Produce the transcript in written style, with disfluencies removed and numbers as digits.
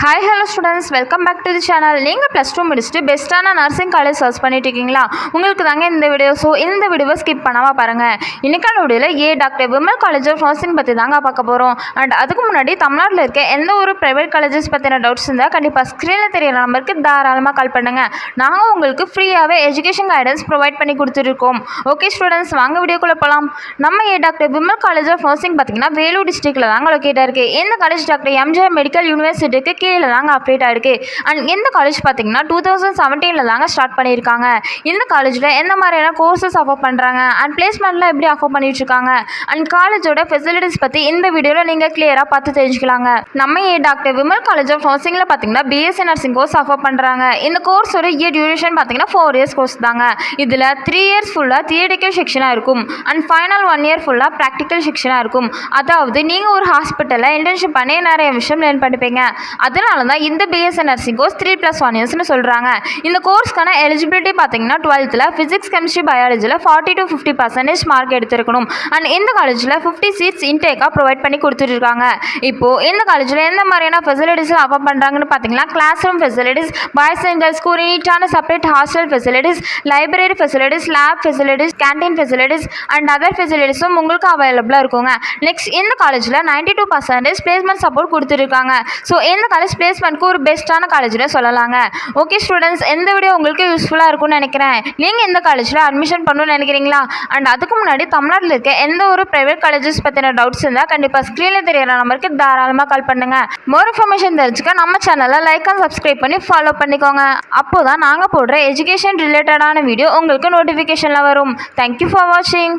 Hi hello students, welcome back to the channel. நீங்கள் plus two முடிச்சுட்டு பெஸ்ட்டான nursing college search பண்ணிட்டு இருக்கீங்களா? உங்களுக்கு தாங்க இந்த வீடியோ. ஸோ இந்த வீடியோவை ஸ்கிப் பண்ணாமல் பாருங்கள். இன்றைக்கான வீடியோவில் doctor Vimal college of nursing பற்றி தாங்க பார்க்க போகிறோம். அண்ட் அதுக்கு முன்னாடி தமிழ்நாட்டில் இருக்க எந்த ஒரு ப்ரைவேட் காலேஜஸ் பற்றின டவுட்ஸ் இருந்தால் கண்டிப்பாக ஸ்க்ரீனில் தெரியிற நம்பருக்கு தாராளமாக கால் பண்ணுங்கள். நாங்கள் உங்களுக்கு ஃப்ரீயாகவே எஜுகேஷன் கைடன்ஸ் ப்ரொவைட் பண்ணி கொடுத்துருக்கோம். ஓகே ஸ்டூடெண்ட்ஸ், வாங்க வீடியோக்குள்ளே போகலாம். நம்ம doctor Vimal college of nursing பார்த்திங்கன்னா வேலூர் டிஸ்ட்ரிக்டில் தாங்க லொக்கேட்டாக இருக்குது. இந்த காலேஜ் டாக்டர் எம்ஜிஆர் மெடிக்கல் யூனிவர்சிட்டிக்கு கீழே தாங்க அப்டேட் ஆகிருக்கு. அண்ட் இந்த காலேஜ் பார்த்தீங்கன்னா 2017 தாங்க ஸ்டார்ட் பண்ணியிருக்காங்க. இந்த காலேஜில் எந்த மாதிரியான கோர்சஸ் ஆஃபர் பண்ணுறாங்க அண்ட் பிளேஸ்மெண்ட்லாம் எப்படி ஆஃபர் பண்ணிட்டு இருக்காங்க அண்ட் காலேஜோட ஃபெசிலிட்டிஸ் பற்றி இந்த வீடியோவில் நீங்கள் கிளியராக பார்த்து தெரிஞ்சுக்கலாங்க. நம்ம டாக்டர் விமல் காலேஜ் ஆஃப் நர்சிங்கில் பார்த்தீங்கன்னா பிஎஸ்சி நர்சிங் கோர்ஸ் ஆஃபர் பண்ணுறாங்க. இந்த கோர்ஸோட இயர் டியூரேஷன் பார்த்தீங்கன்னா 4 years கோர்ஸ் தாங்க. இதில் 3 years ஃபுல்லாக தியரிட்டிக்கல் செக்ஷனாக இருக்கும் அண்ட் ஃபைனல் 1 year ஃபுல்லாக ப்ராக்டிக்கல் செக்ஷனாக இருக்கும். அதாவது நீங்கள் ஒரு ஹாஸ்பிட்டலில் இன்டர்ன்ஷிப் பண்ணி நிறைய விஷயம் லேர்ன் பண்ணிப்பீங்க. அதனால தான் இந்த பிஎஸ்சி நர்சிங் கோர்ஸ் 3+1 years சொல்கிறாங்க. இந்த கோர்ஸ்க்கான எலிஜிபிலிட்டி பார்த்தீங்கன்னா 12th ஃபிசிக்ஸ் கெமிஸ்ட்ரி பயாலஜியில் 40 to 50% மார்க் எடுத்திருக்கணும். அண்ட் இந்த காலேஜில் 50 seats இன்டேக்காக ப்ரொவைட் பண்ணி கொடுத்துருக்காங்க. இப்போது இந்த காலேஜில் எந்த மாதிரியான ஃபெசிலிட்டிஸ் ஆஃபர் பண்ணுறாங்கன்னு பார்த்தீங்கன்னா class room facilities, boys and கேர்ள்ஸ்க்கு ஒரு நீட்டான separate hostel facilities, library facilities, lab facilities, canteen facilities and other ஃபெசிலிட்டிஸும் உங்களுக்கு அவைலபிளாக இருக்குங்க. நெக்ஸ்ட் இந்த காலேஜில் 92% பிளேஸ்மெண்ட் சப்போர்ட் கொடுத்துருக்காங்க. ஸோ இந்த காலேஜ் பிளேஸ்மெண்ட்க்கு ஒரு பெஸ்ட்டான காலேஜில் சொல்லலாங்க. ஓகே ஸ்டூடெண்ட்ஸ், எந்த வீடியோ உங்களுக்கு யூஸ்ஃபுல்லாக இருக்கும்னு நினைக்கிறேன். நீங்கள் இந்த காலேஜில் அட்மிஷன் பண்ணணும்னு நினைக்கிறீங்களா? அண்ட் அதுக்கு முன்னாடி தமிழ்நாட்டில் இருக்க எந்த ஒரு ப்ரைவேட் காலேஜஸ் பற்றின டவுட்ஸ் இருந்தால் கண்டிப்பாக ஸ்க்ரீனில் தெரியிற நம்பருக்கு தாராளமாக கால் பண்ணுங்கள். மோர் இன்ஃபர்மேஷன் தெரிஞ்சுக்க நம்ம சேனலை லைக் அண்ட் சப்ஸ்கிரைப் பண்ணி ஃபாலோ பண்ணிக்கோங்க. அப்போ தான் நாங்கள் போடுற எஜுகேஷன் ரிலேட்டடான வீடியோ உங்களுக்கு நோட்டிஃபிகேஷனில் வரும். தேங்க்யூ ஃபார் வாட்சிங்.